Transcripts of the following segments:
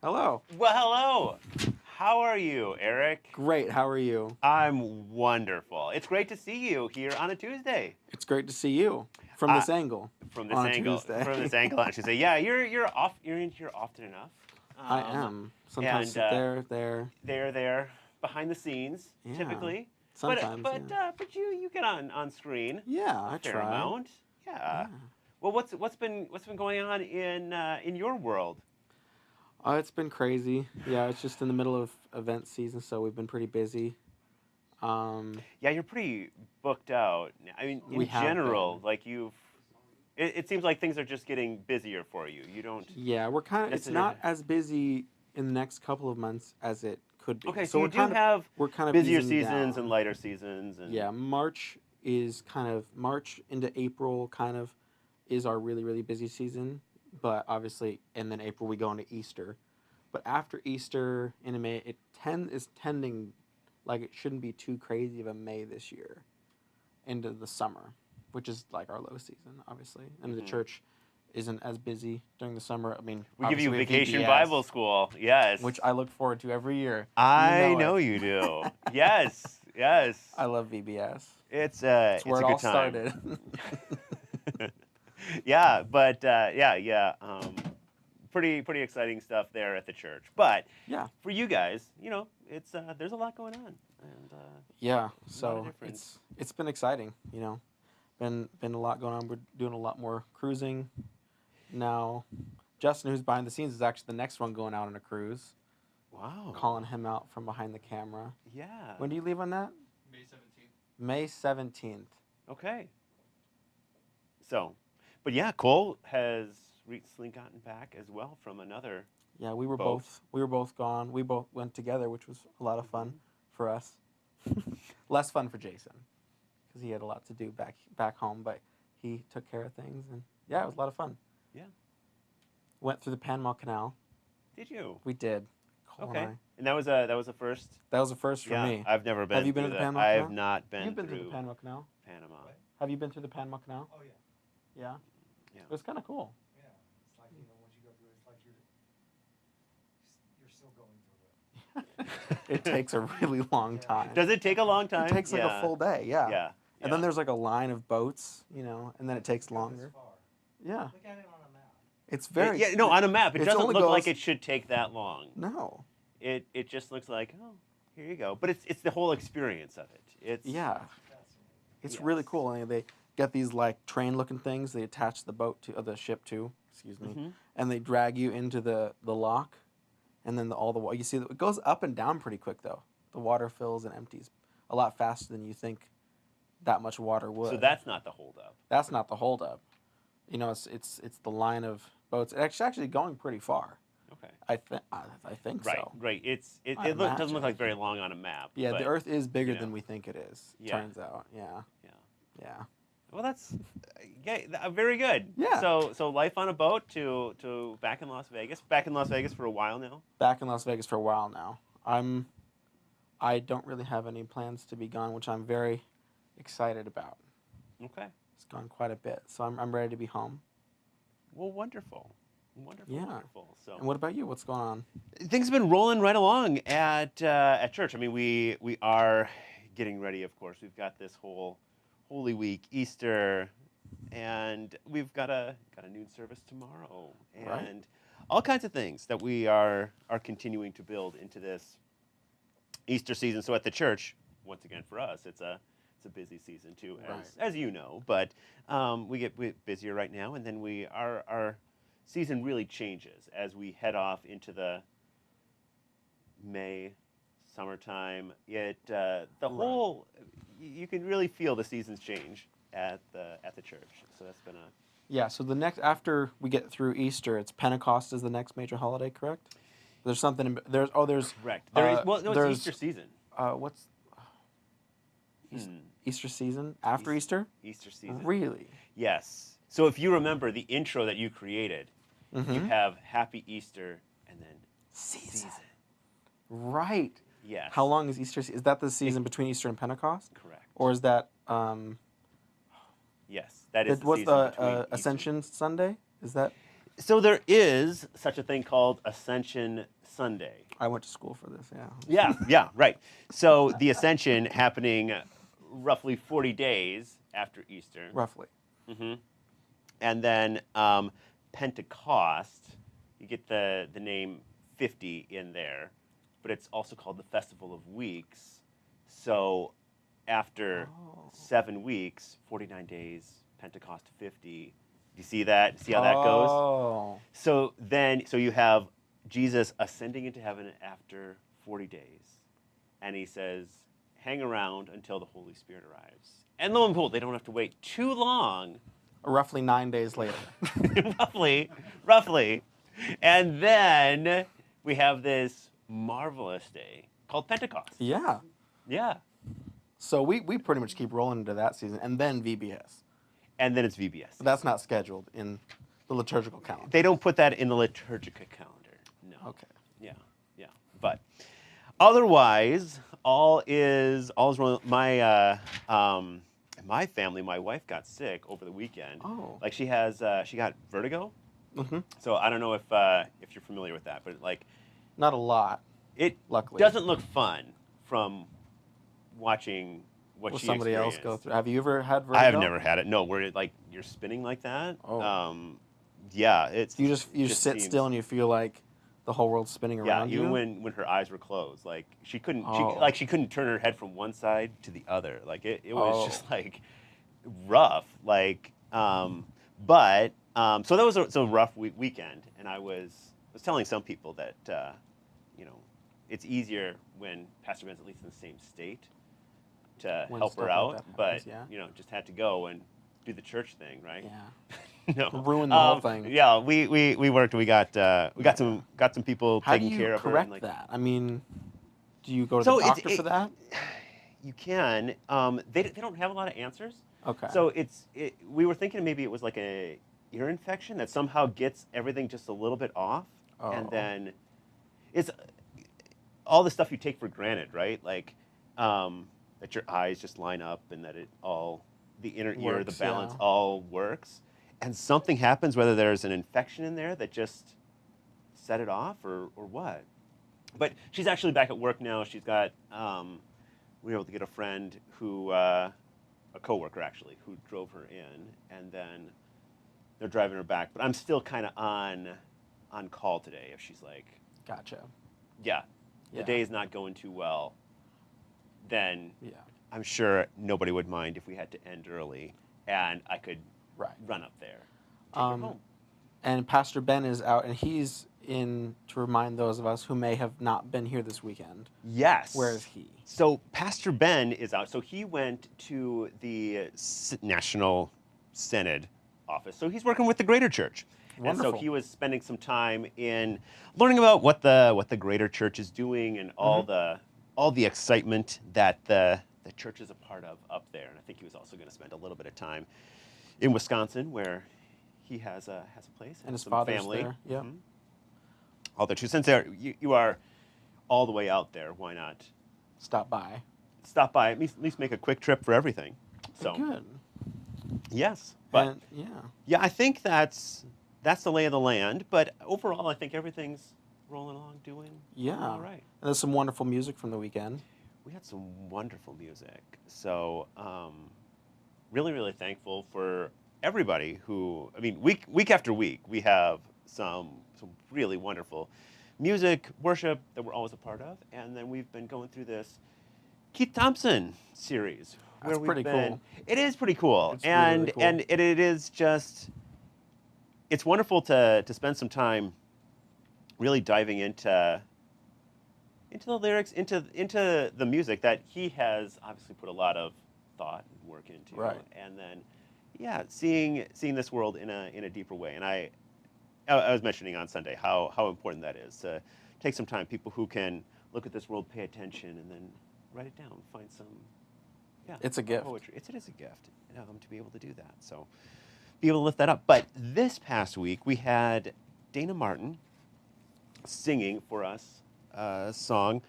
Hello. Well, hello. How are you, Eric? Great. How are you? I'm wonderful. It's great to see you here on a Tuesday. It's great to see you from Uh, this angle from this on a angle, Tuesday. I should say. Yeah, you're off. You're in here often enough. I am. Sometimes and sit there. they're there behind the scenes, Yeah. typically. Sometimes. But you get on screen. Yeah, A I fair try. amount. Yeah. Yeah. Well, what's been going on in your world? It's been crazy. Yeah, it's just in the middle of event season, so we've been pretty busy. Yeah, you're pretty booked out. I mean, We in have general, been. like it seems like things are just getting busier for you. You don't Yeah, we're kind of. It's necessarily. not as busy in the next couple of months as it could be. Okay, so you we're do kind of have we're kind of busier easing seasons down. and lighter seasons, and Yeah, March is kind of March into April kind of is our really really busy season, but obviously and then April we go into Easter. But after Easter in May is tending like it shouldn't be too crazy of a May this year into the summer, which is like our low season obviously. And the Mhm. church isn't as busy during the summer. I mean, we give obviously you we have Vacation VBS, Bible School. Yes, which I look forward to every year. I You know know it. you do. Yes, yes. I love VBS. It's Where a it all good time. started. Yeah, but yeah. Pretty exciting stuff there at the church. But Yeah. for you guys, it's there's a lot going on, and Yeah, a lot of so difference. it's been exciting, been a lot going on. We're doing a lot more cruising now. Justin, who's behind the scenes, is actually the next one going out on a cruise. Wow. Calling him out from behind the camera. Yeah. When do you leave on that? May 17th. May 17th. Okay. So, but yeah, Cole has recently gotten back as well from another. Yeah, we were Boat. both gone. We both went together, which was a lot of fun Mhm. for us. Less fun for Jason because he had a lot to do back home, but he took care of things, and yeah, it was a lot of fun. Yeah. Went through the Panama Canal. Did you? We did. Cole and Okay. I. And that was a first. That was a first for Yeah, me. I've never been. Have you been through to the that. Panama I Canal? have not been. You've been through through the Panama Canal. Panama. What? Have you been through the Panama Canal? Oh, yeah. Yeah. Yeah. It was kind of cool. Yeah. It's like, once you go through it, it's like you're still going through it. It takes a really long time. Does it take a long time? It takes like Yeah. a full day. Yeah. Yeah. And then there's like a line of boats, and then it takes It's not this longer. far. Yeah. Look at it on a map. It's very. Yeah, no, on a map, it it doesn't only look like goes- it should take that long. No. It just looks like, oh, here you go. But it's the whole experience of it. It's Yeah. Fascinating. It's Yes. really cool. And they get these like train-looking things. They attach the boat to the ship to. Excuse me. Mhm. And they drag you into the lock, and then all the water. You see, it goes up and down pretty quick though. The water fills and empties a lot faster than you think that much water would. So that's not the holdup. That's not the holdup. It's the line of boats. It's actually going pretty far. Okay. I think Right, so. right. It I doesn't imagine. look like very long on a map. Yeah, but, the Earth is bigger you know. than we think it is. Yeah. Turns out. Yeah. Yeah. Yeah. Well, that's very good. Yeah. So life on a boat to back in Las Vegas. Back in Las Vegas for a while now. Back in Las Vegas for a while now. I don't really have any plans to be gone, which I'm very excited about. Okay. It's gone quite a bit, so I'm ready to be home. Well, wonderful. Wonderful. Yeah. Wonderful. So And what about you? What's going on? things have been rolling right along at church. I mean, we are getting ready. Of course, we've got this whole Holy Week, Easter, and we've got a noon service tomorrow, and Right. all kinds of things that we are continuing to build into this Easter season. So at the church, once again for us, it's a busy season too, as you know. But we get busier right now, and then our season really changes as we head off into the May, summertime. Whole you can really feel the seasons change at the church. So that's been a Yeah, so the next after we get through Easter, it's Pentecost is the next major holiday, correct? There's something there's correct. There is there's it's Easter season. What's Hmm. Easter season after Easter? Easter season. Really? Yes. So if you remember the intro that you created, you Mhm. have Happy Easter and then Season. Right. Yes. How long is Easter? Is that the season between Easter and Pentecost, Correct. or is that Yes, that is the what's season the between Easter. Ascension Sunday? Is that So there is such a thing called Ascension Sunday. I went to school for this. Yeah. Yeah, right. So the Ascension happening roughly 40 days after Easter. Roughly. Hmm. And then Pentecost, you get the name 50 in there, but it's also called the Festival of Weeks. So after 7 weeks, 49 days, Pentecost 50. Do you see that? See how that goes? Oh. So you have Jesus ascending into heaven after 40 days. And he says, hang around until the Holy Spirit arrives. And lo and behold, they don't have to wait too long. Roughly 9 days later. roughly. And then we have this marvelous day called Pentecost. Yeah. Yeah. So we pretty much keep rolling into that season, and then VBS. And then it's VBS. But that's not scheduled in the liturgical calendar. They don't put that in the liturgical calendar. No. Okay. Yeah. But otherwise, all is well. My family, my wife got sick over the weekend. Oh. Like she got vertigo. Mm-hmm. So I don't know if you're familiar with that, but like Not a lot. it Luckily. doesn't look fun from watching what Will she somebody else experienced. go through? Have you ever had vertigo? I have never had it. No, where it, like you're spinning like that. Oh. Yeah, it's You just sit seems- still and you feel like the whole world's spinning Yeah, around even you. when her eyes were closed, like she couldn't Oh. she couldn't turn her head from one side to the other. Like it was Oh. just like rough. Like so that was a rough weekend, and I was telling some people that it's easier when Pastor Ben's at least in the same state to When help stuff her like out, that but happens, yeah. just had to go and do the church thing, right? Yeah. No. Ruin the whole thing. Yeah, we worked. We got some people How do taking you care of her. correct and, like, that? I mean, do you go to So the it's- doctor for that? You can. They don't have a lot of answers. Okay. So we were thinking maybe it was like a ear infection that somehow gets everything just a little bit off, and Oh. then it's all the stuff you take for granted, right? Like that your eyes just line up and that the inner ear, the Works, balance yeah. all works, and something happens, whether there's an infection in there that just set it off or what. But she's actually back at work now. She's got we were able to get a friend who a coworker actually who drove her in, and then they're driving her back. But I'm still kind of on call today if she's like, Gotcha. yeah, the Yeah. day is not going too well, then Yeah. I'm sure nobody would mind if we had to end early and I could Right. run up there, take her home. And Pastor Ben is out, and he's in to remind those of us who may have not been here this weekend. Yes. Where is he? So Pastor Ben is out. So he went to the National Synod office. So he's working with the Greater Church. And Wonderful. so he was spending some time in learning about what the Greater Church is doing and all the excitement that the church is a part of up there. And I think he was also going to spend a little bit of time in Wisconsin, where he has a place And his some father's family. there, yep. Mhm. All there too. Since you are all the way out there, why not Stop by. stop by, at least make a quick trip for everything? So Good. yes, but And, yeah. yeah, I think that's the lay of the land. But overall, I think everything's rolling along, doing Yeah. all right. And there's some wonderful music from the weekend. We had some wonderful music. So really, really thankful for everybody who, I mean, week after week, we have some really wonderful music, worship that we're always a part of. And then we've been going through this Keith Thompson series. That's pretty cool. It is pretty cool. It's really, and really cool. and it is just, it's wonderful to spend some time really diving into the lyrics, into the music that he has obviously put a lot of thought and work into. Right. And then, yeah, seeing this world in a deeper way. And I was mentioning on Sunday how important that is to take some time. People who can look at this world, pay attention, and then write it down, find some. Yeah, It's a gift. poetry. It is a gift to be able to do that. So be able to lift that up. But this past week we had Dana Martin singing for us a song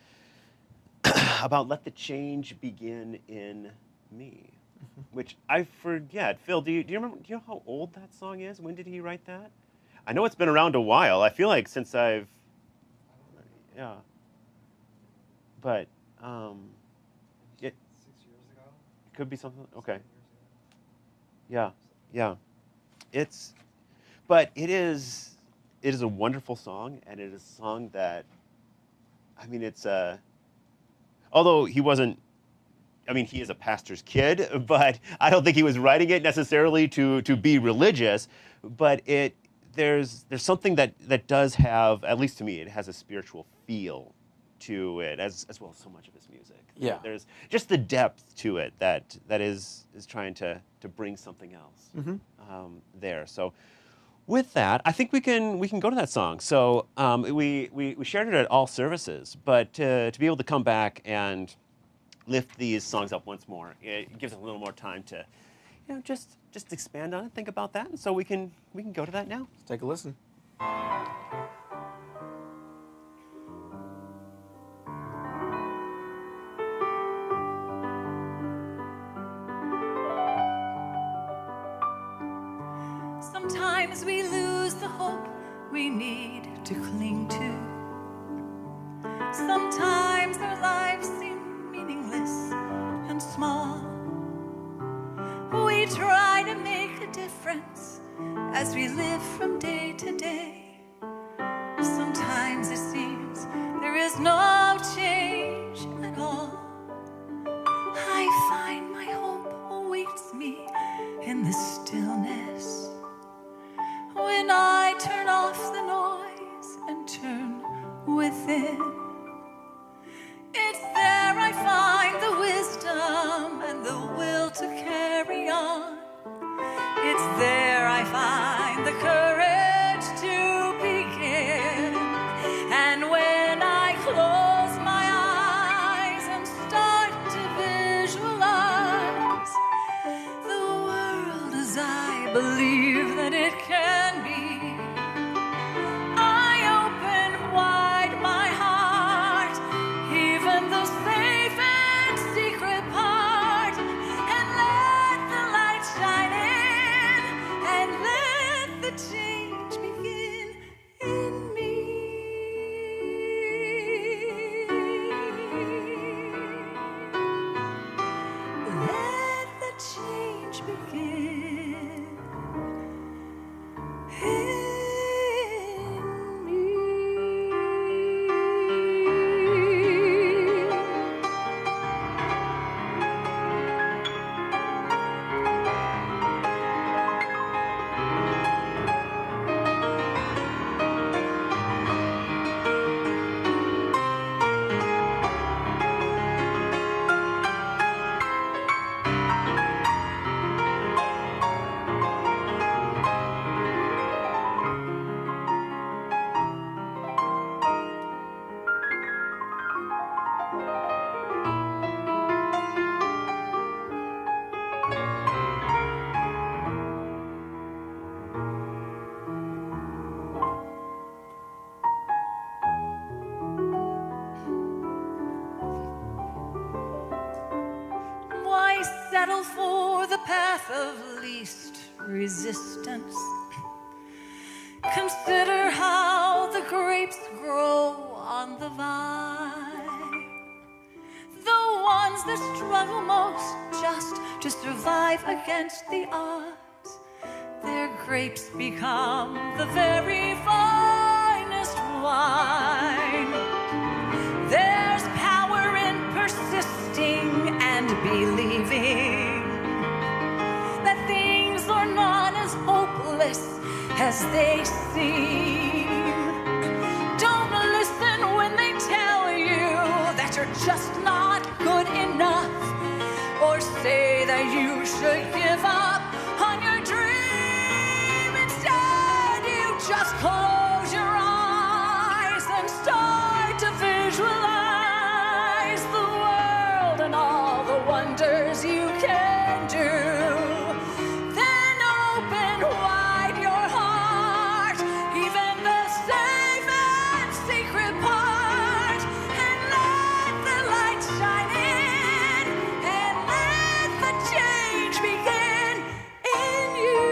about "Let the Change Begin in Me," which I forget. Phil, do you remember? Do you know how old that song is? When did he write that? I know it's been around a while. I feel like since I've, yeah. But it 6 years ago. could be something. Okay. 7 years ago. Yeah. But it is a wonderful song, and it is a song that, I mean, it's although he wasn't, I mean, he is a pastor's kid, but I don't think he was writing it necessarily to be religious. But there's something that does have, at least to me, it has a spiritual feel to it, as well as so much of his music. Yeah. There's just the depth to it that is trying to bring something else there. So with that, I think we can go to that song. So we shared it at all services, but to be able to come back and lift these songs up once more, it gives us a little more time to, just expand on it, think about that, and so we can go to that now. Let's take a listen. Sometimes we lose the hope we need to cling to. Sometimes our lives seem meaningless and small. We try to make a difference as we live from day to day. Sometimes it seems there is no change at all. I find my hope awaits me in the stillness. When I turn off the noise and turn within, it's there I find the wisdom and the will to carry on. It's there I find the courage to begin. And when I close my eyes and start to visualize the world as I believe that it can be, I open wide my heart, even the safe and secret part, and let the light shine in, and let the change begin in me. Let the change begin in me. Why settle for the path of least resistance? Consider how the grapes grow on the vine. The ones that struggle most just to survive against the odds, their grapes become the very finest wine. There's power in persisting and believing that things are not as hopeless as they seem. Don't listen when they tell you that you're just not good enough, or say that you should give up on your dream. Instead, you just close your eyes and start to visualize the world and all the wonders you can do. Then open wide your heart, even the safe and secret part, and let the light shine in, and let the change begin in you.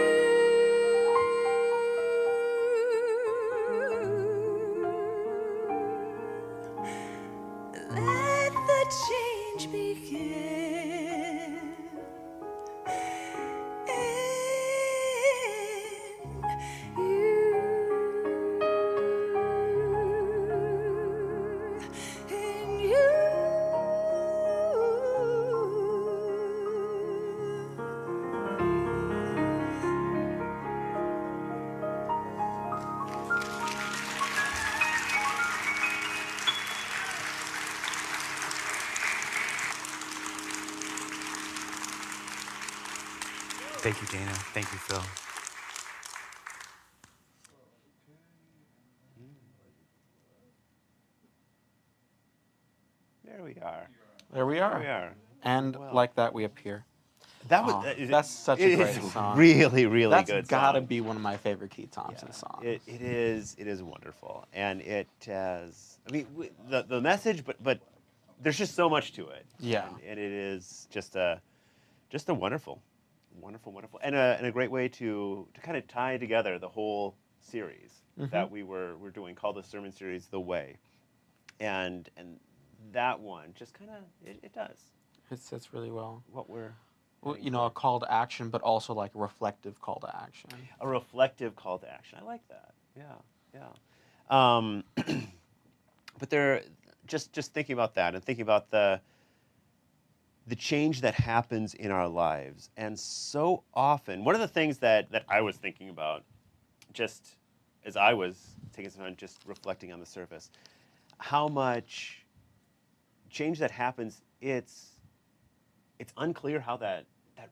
Thank you, Dana. Thank you, Phil. There we are. There we There are. we are. And Well. like that, we appear. That was That's such a it great is song. Really, really That's good. gotta song. be one of my favorite Keith Thompson songs. It is wonderful, and it has. I mean, the message, but there's just so much to it. Yeah. and it is just a wonderful, wonderful, and a great way to kind of tie together the whole series that we're doing, called the sermon series "The Way," and that one just kind of it does It sits really well. what we're. Well, heading a for. call to action, but also like a reflective call to action. A reflective call to action. I like that. Yeah. But there, just thinking about that and thinking about the change that happens in our lives, and so often, one of the things that I was thinking about, just as I was taking some time, just reflecting on the surface, how much change that happens. It's unclear how that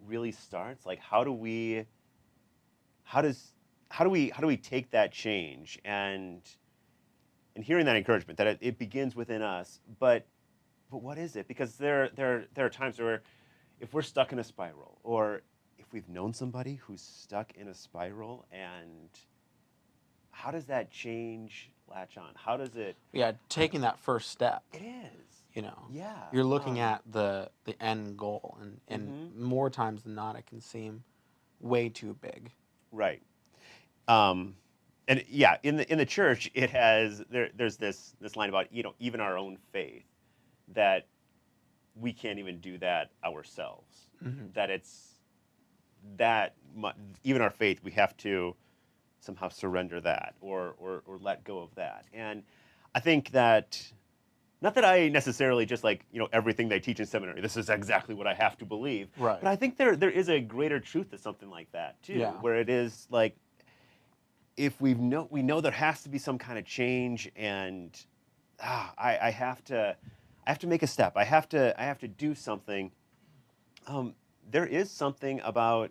really starts. Like, how do we take that change, and hearing that encouragement that it begins within us, but what is it? Because there are times where if we're stuck in a spiral, or if we've known somebody who's stuck in a spiral, and how does that change latch on? How does it? Yeah, taking that first step. It is. Yeah. You're looking at the end goal, and more times than not, it can seem way too big. Right. And yeah, in the church, it has there's this line about even our own faith, that we can't even do that ourselves. That it's even our faith, we have to somehow surrender that or let go of that. And I think that, not that I necessarily just everything they teach in seminary, this is exactly what I have to believe. Right. But I think there is a greater truth to something like that too, Yeah. where it is like, if we know there has to be some kind of change, and I have to make a step. I have to do something. There is something about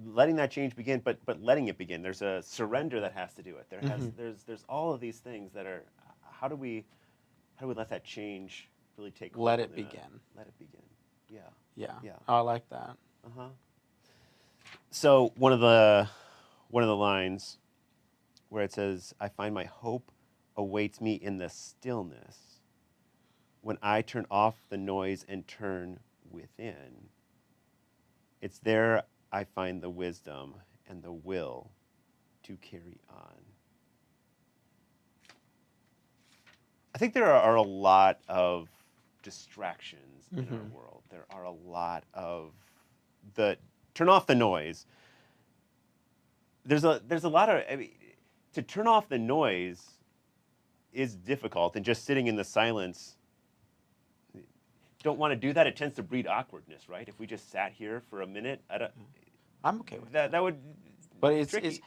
letting that change begin, but letting it begin. There's a surrender that has to do it. There's all of these things that are. How do we let that change really take hold? Let it begin. Let it begin. Yeah. Yeah. Yeah. I like that. So one of the lines where it says, "I find my hope awaits me in the stillness when I turn off the noise and turn within. It's there I find the wisdom and the will to carry on." I think there are a lot of distractions in our world. There are a lot of turn off the noise. There's a lot of, to turn off the noise is difficult, and just sitting in the silence, don't want to do that. It tends to breed awkwardness, right? If we just sat here for a minute, I'm okay with that would. But it's tricky.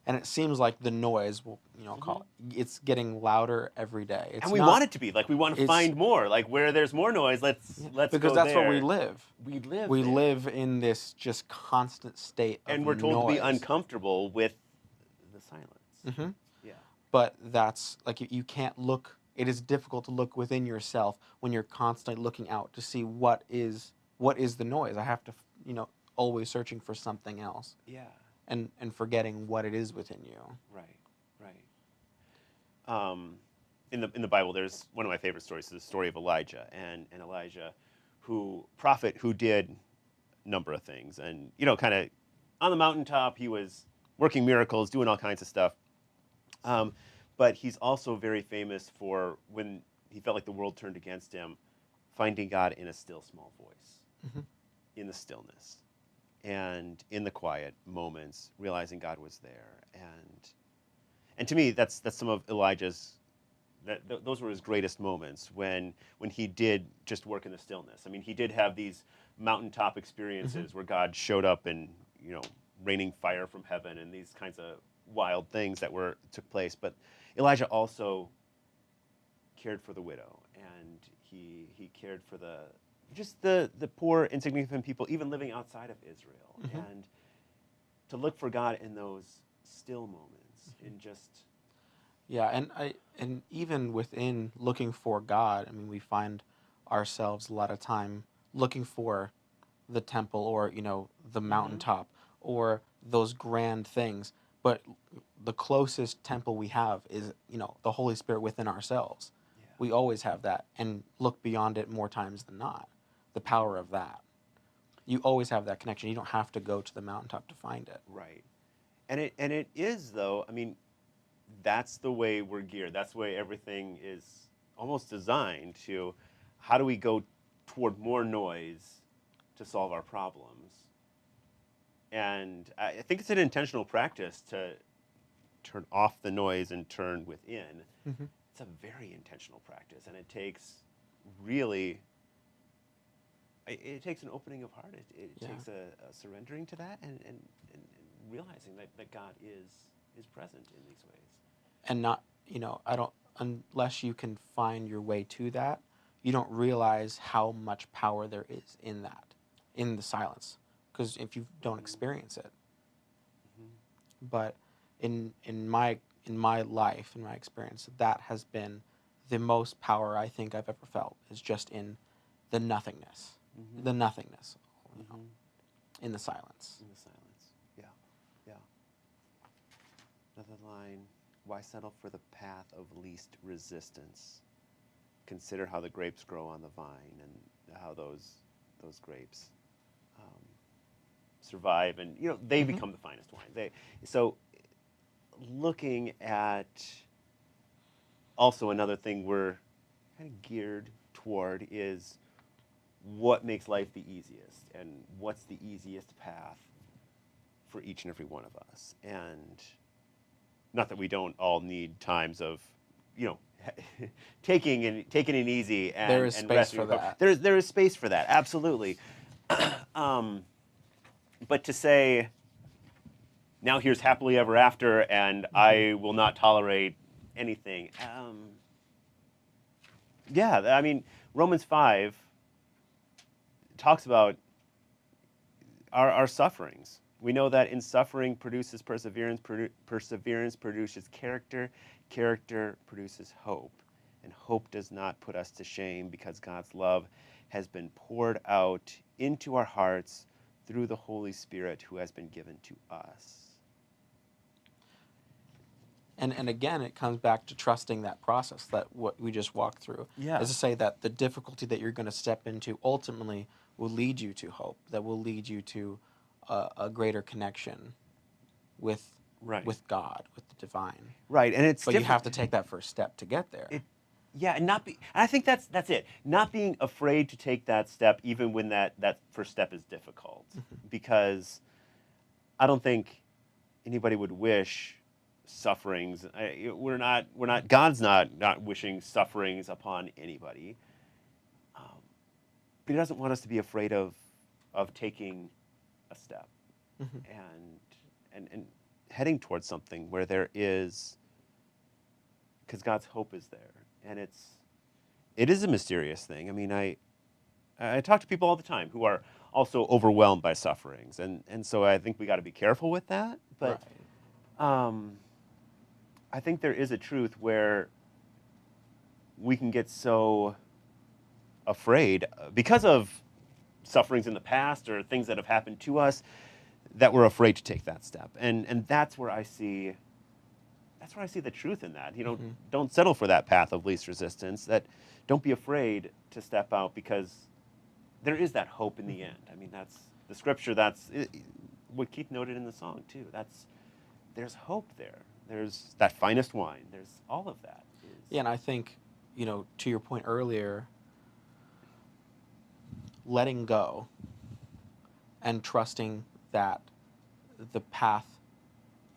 and it seems like the noise will call it's getting louder every day. It's And we not- want it to be like, we want to it's- find more. Like, where there's more noise, let's because go that's there. where we live. We live. We there. live in this just constant state of and we're told to be noise. uncomfortable with the silence. Mhm. Yeah. But that's like you can't look. It is difficult to look within yourself when you're constantly looking out to see what is the noise. I have to always searching for something else Yeah. and forgetting what it is within you. Right. In the Bible, there's one of my favorite stories. Is the story of Elijah and Elijah, prophet who did a number of things, and kind of on the mountaintop, he was working miracles, doing all kinds of stuff. But he's also very famous for when he felt like the world turned against him, finding God in a still small voice, in the stillness, and in the quiet moments, realizing God was there. And to me, that's some of Elijah's. Those were his greatest moments when he did just work in the stillness. I mean, he did have these mountaintop experiences where God showed up and raining fire from heaven and these kinds of wild things that took place. But Elijah also cared for the widow, and he cared for the just the poor, insignificant people, even living outside of Israel, Mhm. and to look for God in those still moments, in just Yeah, and even within looking for God, I mean, we find ourselves a lot of time looking for the temple or, the mountaintop or those grand things. But the closest temple we have is, the Holy Spirit within ourselves. yeah, We always have that and look beyond it more times than not. The power of that. You always have that connection. You don't have to go to the mountaintop to find it. right. And it is though. I mean, that's the way we're geared. That's the way everything is almost designed to. How do we go toward more noise to solve our problems? And I think it's an intentional practice to turn off the noise and turn within. Mhm. It's a very intentional practice, and it takes really. It takes an opening of heart. It Yeah. takes a surrendering to that, and realizing that God is present in these ways. And not, I don't, unless you can find your way to that, you don't realize how much power there is in that, in the silence, because if you don't experience it. But in my life, in my experience, that has been the most power I think I've ever felt, is just in the nothingness, the nothingness, in the silence. In the silence. Yeah. Yeah. Another line. Why settle for the path of least resistance? Consider how the grapes grow on the vine, and how those grapes survive, and they become the finest wine. So looking at also another thing we're kind of geared toward is what makes life the easiest, and what's the easiest path for each and every one of us. And not that we don't all need times of, taking it easy and There is and space resting. for that. There is space for that, absolutely. But to say, now here's happily ever after, and I will not tolerate anything. Yeah, I mean, Romans 5 talks about our sufferings. We know that in suffering produces perseverance, perseverance produces character, character produces hope. And hope does not put us to shame, because God's love has been poured out into our hearts through the Holy Spirit who has been given to us. And again, it comes back to trusting that process, that what we just walked through. Yeah. Is to say that the difficulty that you're going to step into ultimately will lead you to hope, that will lead you to a greater connection with Right. with God, with the divine. Right, and it's But you have to take that first step to get there. Yeah, and not be. I think that's it. Not being afraid to take that step, even when that first step is difficult, because I don't think anybody would wish sufferings. We're not. God's not wishing sufferings upon anybody. But He doesn't want us to be afraid of taking a step and heading towards something where there is, because God's hope is there. And it is a mysterious thing. I mean, I talk to people all the time who are also overwhelmed by sufferings, and so I think we got to be careful with that. But I think there is a truth where we can get so afraid because of sufferings in the past or things that have happened to us that we're afraid to take that step, and that's where I see. That's where I see the truth in that. Don't settle for that path of least resistance. That don't be afraid to step out, because there is that hope in the end. I mean, that's the scripture. That's what Keith noted in the song too. There's hope there. There's that finest wine. There's all of that. Yeah, and I think, to your point earlier, letting go and trusting that the path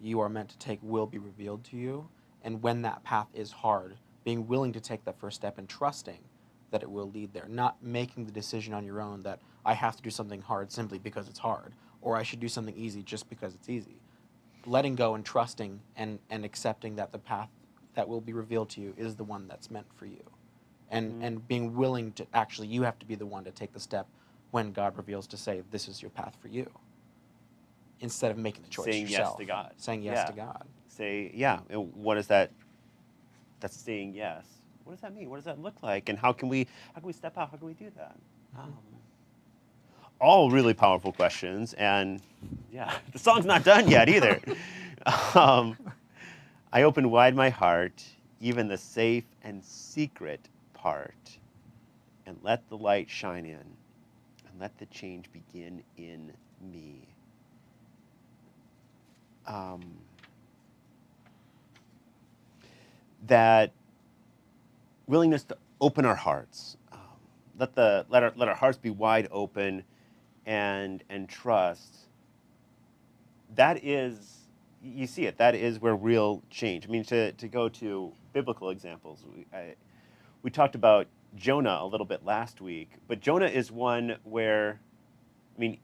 you are meant to take will be revealed to you, and when that path is hard, being willing to take that first step and trusting that it will lead there, not making the decision on your own that I have to do something hard simply because it's hard, or I should do something easy just because it's easy. Letting go and trusting and accepting that the path that will be revealed to you is the one that's meant for you. and being willing to actually, you have to be the one to take the step when God reveals to say, this is your path for you, instead of making the choice Saying yes yourself. to God. Saying yes Yeah. to God. Say, yeah, and what is that? That's saying yes. What does that mean? What does that look like? And how can we step out? How can we do that? All really powerful questions, and yeah, the song's not done yet either. I open wide my heart, even the safe and secret part, and let the light shine in, and let the change begin in me. That willingness to open our hearts, let our hearts be wide open, and trust. That is, you see it. That is where real change. I mean, to go to biblical examples, we talked about Jonah a little bit last week, but Jonah is one where, I mean,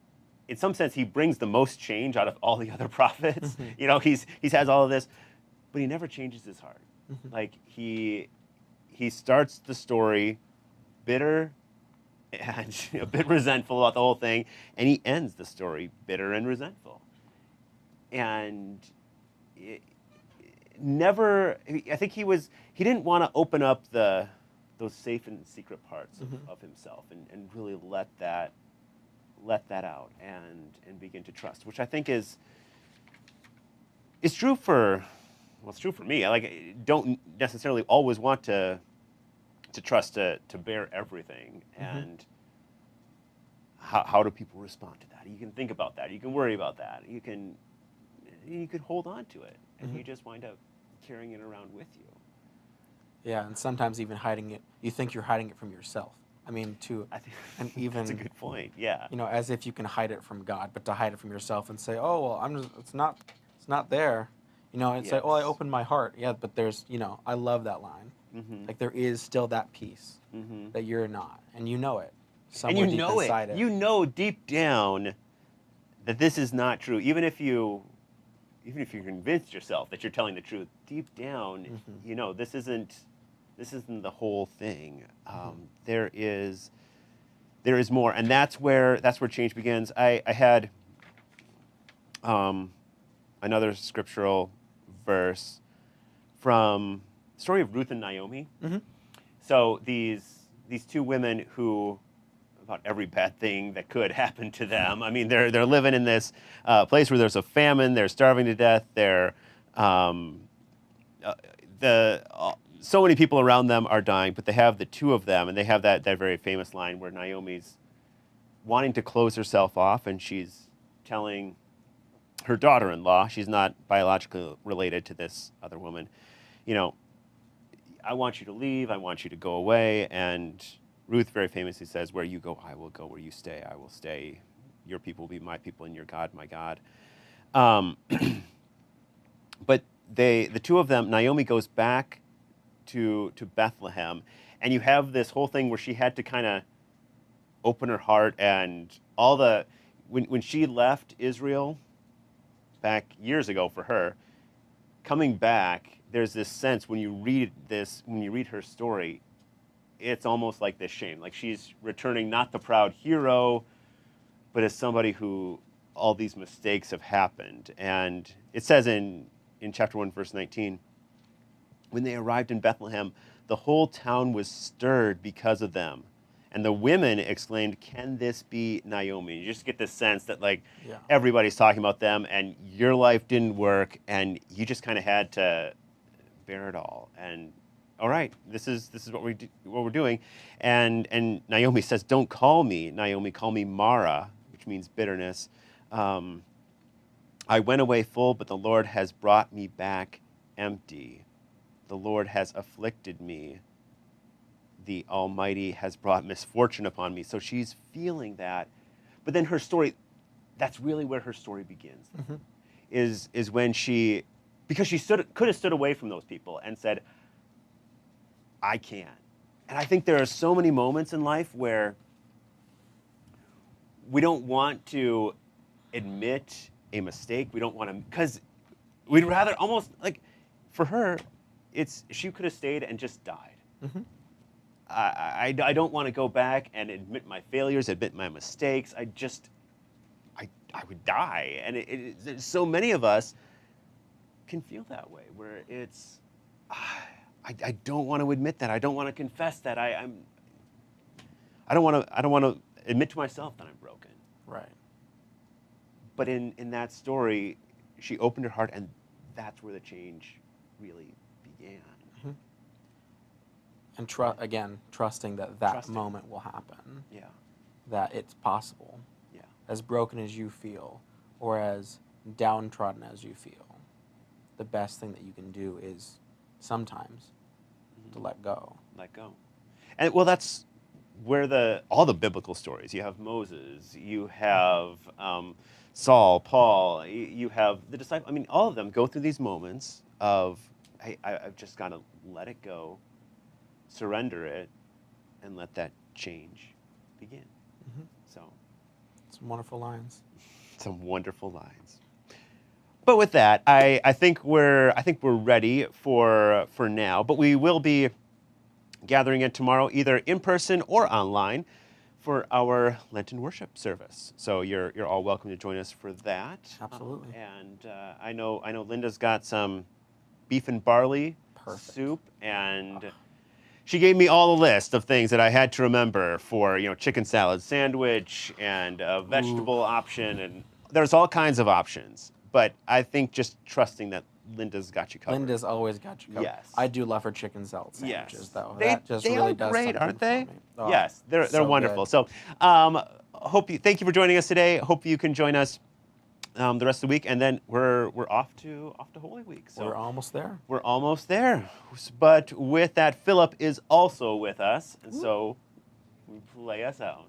in some sense, he brings the most change out of all the other prophets. You know, he's has all of this, but he never changes his heart. Like he starts the story bitter and a bit resentful about the whole thing, and he ends the story bitter and resentful. And I think he didn't want to open up those safe and secret parts of himself and really let that out and begin to trust, which I think is true for, well, it's true for me. I don't necessarily always want to trust to bear everything. And how do people respond to that? You can think about that. You can worry about that. You could hold on to it, and you just wind up carrying it around with you. Yeah, and sometimes even hiding it, you think you're hiding it from yourself. I mean, and even that's a good point. Yeah. You know, as if you can hide it from God, but to hide it from yourself and say, oh well, it's not there. You know, and say, oh, I opened my heart. Yeah, but there's, you know, I love that line. Like there is still that piece that you're not, and you know it. Somewhere deep inside it. You know deep down that this is not true. Even if you convinced yourself that you're telling the truth, deep down, you know this isn't the whole thing. There is more, and that's where change begins. I had another scriptural verse from the story of Ruth and Naomi. So these two women who, about every bad thing that could happen to them. I mean, they're living in this place where there's a famine. They're starving to death. So many people around them are dying, but they have the two of them, and they have that very famous line where Naomi's wanting to close herself off, and she's telling her daughter-in-law, she's not biologically related to this other woman, you know, I want you to leave. I want you to go away. And Ruth very famously says, where you go, I will go. Where you stay, I will stay. Your people will be my people, and your God, my God. But the two of them, Naomi goes back to Bethlehem, and you have this whole thing where she had to kind of open her heart, and when she left Israel back years ago for her, coming back, there's this sense when you read her story, it's almost like this shame. Like she's returning not the proud hero, but as somebody who all these mistakes have happened. And it says in chapter 1, verse 19, when they arrived in Bethlehem, the whole town was stirred because of them. And the women exclaimed, can this be Naomi? You just get this sense that everybody's talking about them, and your life didn't work, and you just kind of had to bear it all. And all right, this is what we're doing. And Naomi says, don't call me Naomi, call me Mara, which means bitterness. I went away full, but the Lord has brought me back empty. The Lord has afflicted me. The Almighty has brought misfortune upon me. So she's feeling that. But then her story, that's really where her story begins. Is when because she could have stood away from those people and said, I can't. And I think there are so many moments in life where we don't want to admit a mistake. We don't want to, because we'd rather almost, like, for her, she could have stayed and just died. I don't want to go back and admit my failures, admit my mistakes. I would die. And so many of us can feel that way, where it's, I don't want to admit that. I don't want to confess that. I don't want to admit to myself that I'm broken. Right. But in that story, she opened her heart, and that's where the change really began. And again, trusting that Trusting. moment will happen, Yeah, that it's possible. yeah, As broken as you feel, or as downtrodden as you feel, the best thing that you can do is sometimes to let go. let go. And well, that's where all the biblical stories. You have Moses, you have Saul, Paul, you have the disciples. I mean, all of them go through these moments of, hey, I've just got to let it go, surrender it, and let that change begin. So, Some wonderful lines. some wonderful lines. But with that, I think we're ready for now. But we will be gathering in tomorrow, either in person or online, for our Lenten worship service. So you're all welcome to join us for that. Absolutely. And I know Linda's got some beef and barley Perfect. soup, and she gave me all the list of things that I had to remember for, chicken salad sandwich and a vegetable option, and there's all kinds of options. But I think just trusting that Linda's got you covered. Linda's always got you covered. Yes. I do love her chicken salad sandwiches, Yes. though. They That just are really does great, something aren't they? for me. Oh, Yes, they're so wonderful. good. So thank you for joining us today. Hope you can join us the rest of the week, and then we're off to Holy Week. So We're almost there. we're almost there. But with that, Philip is also with us, and so play us out.